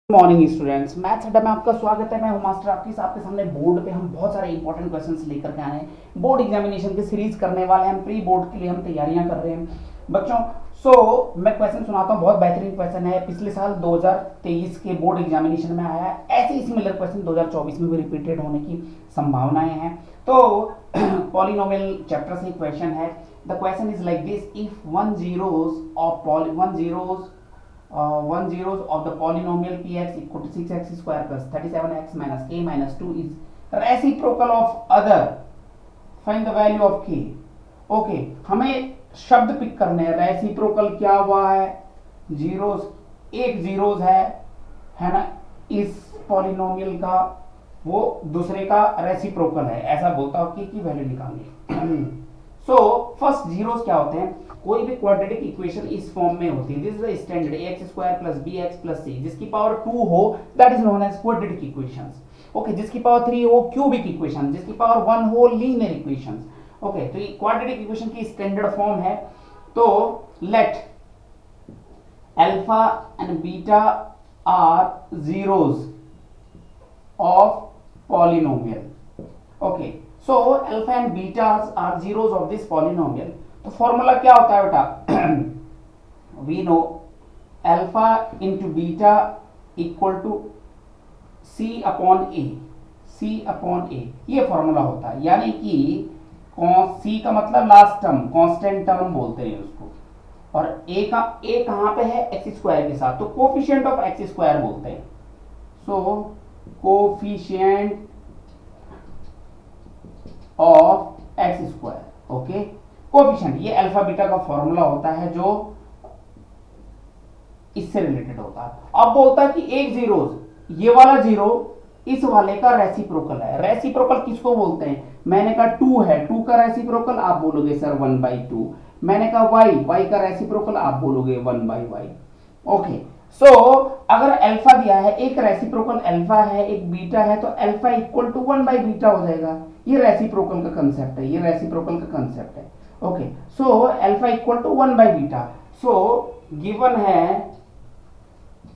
Morning students, maths अड्डा में आपका स्वागत है। मैं हूं मास्टर आपके सामने बोर्ड पे हम बहुत सारे इंपॉर्टेंट क्वेश्चंस लेकर के आए हैं। बोर्ड एग्जामिनेशन की सीरीज करने वाले हैं, प्री बोर्ड के लिए हम तैयारियां कर रहे हैं बच्चों। मैं क्वेश्चन सुनाता हूं, बहुत बेहतरीन क्वेश्चन है। पिछले साल 2023 के बोर्ड एग्जामिनेशन में आया है, ऐसे ही सिमिलर क्वेश्चन 2024 में भी रिपीटेड होने की संभावनाएं हैं। तो पॉलिनोमियल चैप्टर से क्वेश्चन है। The question is like this, if one zeros of the polynomial px equal to 6x square plus 37x minus k minus 2 is reciprocal of other, find the value of k। Okay, हमें शब्द pick करने हैं। Reciprocal क्या हुआ है? Zeros, एक zeros है ना, इस पॉलिनोमियल का, वो दूसरे का रेसिप्रोकल है, ऐसा बोलता हूं की वैल्यू निकालनी। सो फर्स्ट जीरोस क्या होते हैं? कोई भी क्वाड्रेटिक इक्वेशन इस फॉर्म में होती है। This is the standard ax square plus bx plus c, जिसकी पावर 2 हो that is known as quadratic equations. Okay, जिसकी पावर 3 हो क्यूबिक इक्वेशन, जिसकी पावर 1 हो लीनियर इक्वेशंस। ओके, तो ये क्वाड्रेटिक इक्वेशन की स्टैंडर्ड फॉर्म है। तो let alpha and beta are zeros of polynomial. Okay, so alpha and betas are zeros of this polynomial। तो फॉर्मूला क्या होता है बेटा? we know alpha into beta equal to c upon a, c upon a, ये formula होता है। यानी कि c का मतलब लास्ट टर्म, कांस्टेंट टर्म बोलते हैं उसको, और a कहां पे है? x स्क्वायर के साथ, तो कोफिशिएंट ऑफ x स्क्वायर बोलते हैं। So coefficient of x square. Okay, coefficient, ये अल्फा बीटा का फॉर्मूला होता है जो इससे रिलेटेड होता है। अब बोलता है कि एक जीरोस, ये वाला जीरो इस वाले का रेसिप्रोकल है। रेसिप्रोकल किसको बोलते हैं? मैंने कहा 2 है, 2 का रेसिप्रोकल आप बोलोगे सर 1/2। मैंने कहा y का रेसिप्रोकल आप बोलोगे 1/y। ओके, सो अगर अल्फा दिया है, एक रेसिप्रोकल अल्फा है, एक बीटा है, तो अल्फा इक्वल टू 1/बीटा हो जाएगा। ये रेसिप्रोकल का कंसेप्ट है, ये रेसिप्रोकल का कंसेप्ट है। Okay, so alpha equal to 1/बीटा। सो गिवन है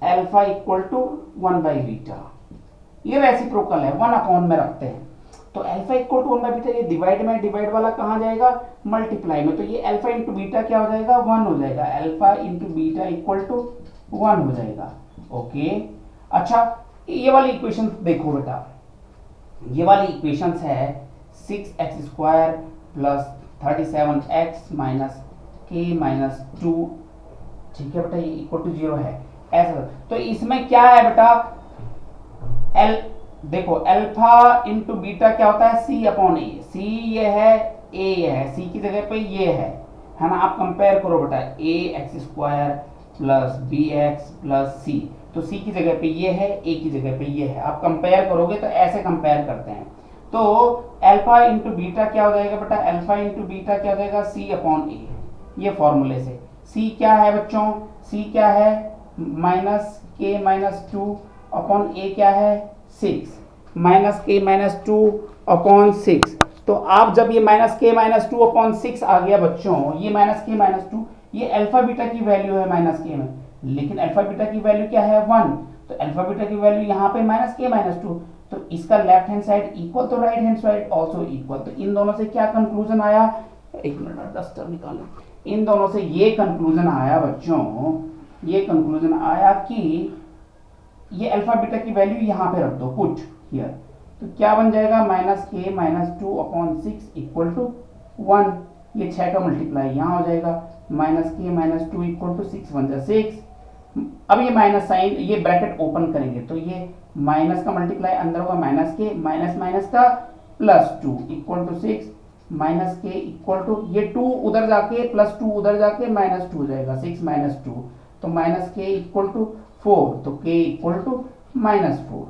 अल्फा इक्वल टू 1/बीटा, ये रेसिप्रोकल है, 1 अपॉन में रखते हैं। तो अल्फा इक्वल टू 1/बीटा, ये डिवाइड में, डिवाइड वाला कहां जाएगा? मल्टीप्लाई में। तो ये अल्फा इंटू बीटा क्या हो जाएगा? 1 हो जाएगा। Alpha into beta equal to 1 हो जाएगा। ओके, अच्छा ये वाली इक्वेशन देखो बेटा, ये वाली इक्वेशंस है 6x square plus 37x minus k minus 2, ठीक है बेटा, ये इक्वल टू 0 है ऐसा। तो इसमें क्या है बेटा? देखो अल्फा इंटू बीटा क्या होता है? c अपॉन ए। c ये है, a ये है, c की जगह पे ये है ना। आप कंपेयर करो बेटा, ax square plus bx plus c, तो c की जगह पे ये है, a की जगह पे ये है। आप कंपेयर करोगे तो ऐसे कंपेयर करते हैं। तो अल्फा इंटू बीटा क्या हो जाएगा बेटा? अल्फा इंटू बीटा क्या हो जाएगा? c अपॉन ए, ये फॉर्मूले से। c क्या है बच्चों? c क्या है? Minus k minus 2 upon a क्या है? 6, माइनस k माइनस 2 अपॉन 6। तो आप जब ये माइनस k माइनस 2 अपॉन 6 आ गया बच्चों, ये माइनस k माइनस 2, ये अल्फा बीटा की वैल्यू है माइनस k में, लेकिन अल्फा बीटा की वैल्यू क्या है? 1। तो अल्फा बीटा की वैल्यू यहाँ पे माइनस k माइनस 2, तो इसका लेफ्ट हैंड साइड इक्वल तो right hand side also equal. तो इन दोनों से क्या कंक्लूजन आया? एक मिनट, डस्टर निकालो। इन दोनों से ये कंक्लूजन आया बच्चों, ये कंक्लूजन आया कि ये अल्फा बीटा की वैल्यू यहाँ पे रख दो, पुट हियर। तो क्या बन जाएगा? Minus k minus 2 upon 6 equal to 1। ये 6 का मल्टीप्लाई यहाँ हो जाएगा, minus k minus 2 equal to 6 बन जाए 6। अब ये माइनस साइन, ये ब्रैकेट ओपन करेंगे तो ये माइनस का मल्टीप्लाई अंदर होगा, माइनस के माइनस माइनस का प्लस 2 इक्वल टू 6, माइनस के इक्वल टू, ये 2 उधर जाके प्लस 2 उधर जाके माइनस 2 हो जाएगा, 6 माइनस 2, तो माइनस के इक्वल टू 4, तो के इक्वल टू माइनस 4।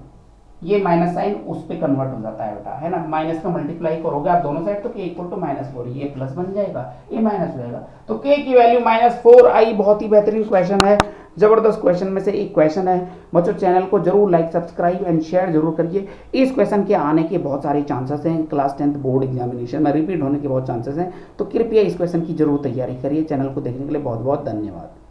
ये माइनस साइन उस पे कन्वर्ट हो जाता है बेटा, है ना। माइनस का मल्टीप्लाई करोगे आप दोनों साइड तो k इक्वल टू -4, ये प्लस बन जाएगा, ये माइनस हो जाएगा। तो k की वैल्यू -4 आई। बहुत ही बेहतरीन क्वेश्चन है, जबरदस्त क्वेश्चन में से एक क्वेश्चन है बच्चों। चैनल को जरूर लाइक, सब्सक्राइब एंड शेयर जरूर करिए। इस क्वेश्चन के आने के बहुत सारे चांसेस हैं, क्लास 10th बोर्ड एग्जामिनेशन में रिपीट होने के बहुत चांसेस हैं, तो कृपया इस क्वेश्चन की जरूर तैयारी करिए। चैनल को देखने के लिए बहुत बहुत धन्यवाद।